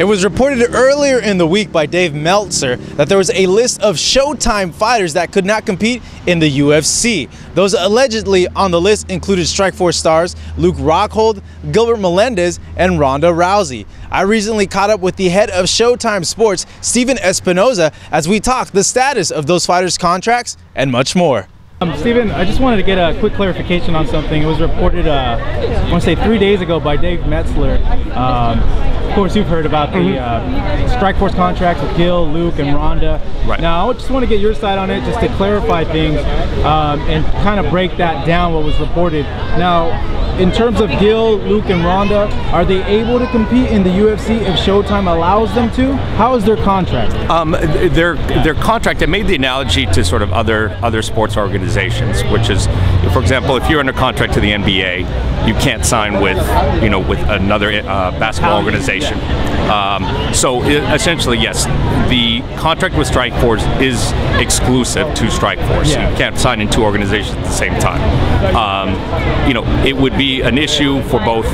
It was reported earlier in the week by Dave Meltzer that there was a list of Showtime fighters that could not compete in the UFC. Those allegedly on the list included Strikeforce stars Luke Rockhold, Gilbert Melendez, and Ronda Rousey. I recently caught up with the head of Showtime Sports, Stephen Espinoza, as we talked the status of those fighters' contracts and much more. Stephen, I just wanted to get a quick clarification on something. It was reported, I want to say 3 days ago by Dave Meltzer. Of course, you've heard about the Strikeforce contracts with Gil, Luke, and Ronda. Right. Now, I just want to get your side on it, just to clarify things and kind of break that down, what was reported. Now, in terms of Gil, Luke, and Ronda, are they able to compete in the UFC if Showtime allows them to? How is their contract? Their contract, they made the analogy to sort of other sports organizations, which is, for example, if you're under contract to the NBA, you can't sign with another basketball organization. So essentially, yes, the contract with Strikeforce is exclusive to Strikeforce. Yeah. You can't sign in two organizations at the same time. It would be an issue for both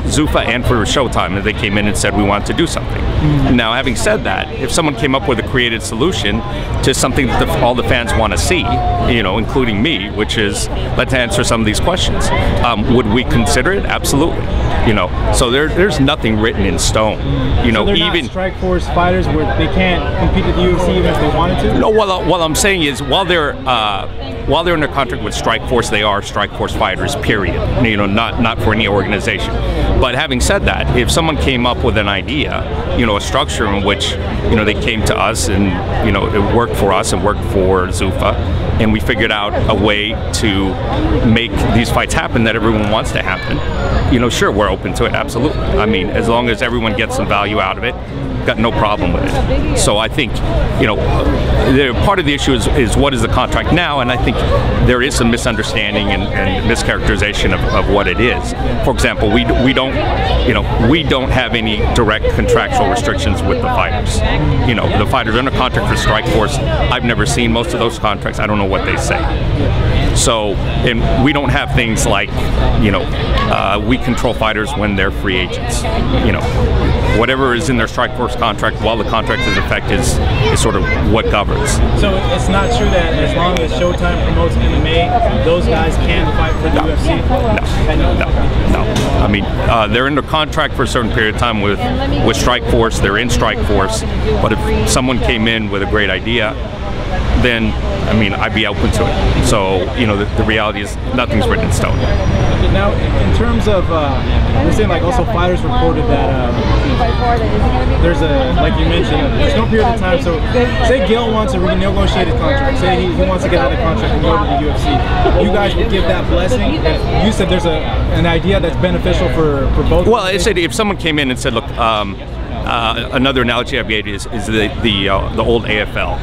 Zuffa and for Showtime if they came in and said we want to do something. Mm-hmm. Now, having said that, if someone came up with a creative solution to something that all the fans want to see, including me, which is let's answer some of these questions, would we consider it? Absolutely. So there's nothing written in stone. So they're even not Strikeforce fighters where they can't compete at the UFC even if they wanted to? No, what I'm saying is while they're under contract with Strikeforce, they are Strikeforce fighters, period. Not for any organization. But having said that, if someone came up with an idea, a structure in which, they came to us and, it worked for us and worked for Zuffa, and we figured out a way to make these fights happen that everyone wants to happen, sure, we're open to it, absolutely. I mean, as long as everyone gets some value out of it, got no problem with it. So I think, part of the issue is what is the contract now, and I think there is some misunderstanding and mischaracterization of what it is. For example, we don't have any direct contractual restrictions with the fighters. The fighters are under contract for Strikeforce. I've never seen most of those contracts. I don't know what they say. So, and we don't have things like, we control fighters when they're free agents. Whatever is in their Strikeforce contract while the contract is effective is sort of what governs. So it's not true that as long as Showtime promotes MMA, those guys can fight for the UFC? No. I mean, they're under contract for a certain period of time with Strikeforce. They're in Strikeforce. But if someone came in with a great idea, then, I mean, I'd be open to it. So, the reality is nothing's written in stone. Now, in terms of, we're saying like also fighters reported that there's like you mentioned, there's no period of time. So, say Gil wants a renegotiated contract. Say he wants to get out of the contract and go to the UFC. You guys would give that blessing? If you said there's an idea that's beneficial for both. Well, I said if someone came in and said, look, another analogy I've made is the old AFL,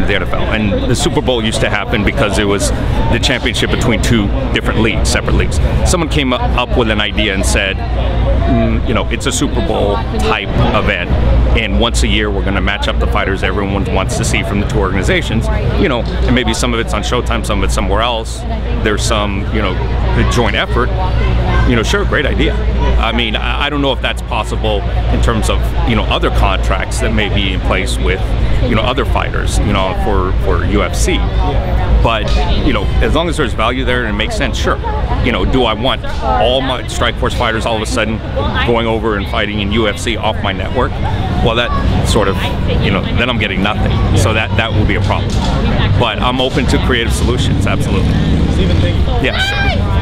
the NFL, and the Super Bowl used to happen because it was the championship between two different leagues, separate leagues. Someone came up with an idea and said, it's a Super Bowl type event, and once a year we're going to match up the fighters everyone wants to see from the two organizations, and maybe some of it's on Showtime, some of it's somewhere else. There's some, the joint effort. Sure, great idea. I mean, I don't know if that's possible in terms of, other contracts that may be in place with, other fighters, for UFC. But, as long as there's value there and it makes sense, sure. Do I want all my Strikeforce fighters all of a sudden going over and fighting in UFC off my network? Well, that sort of, then I'm getting nothing. So that will be a problem. But I'm open to creative solutions, absolutely. Stephen, thank you. Yeah, sure.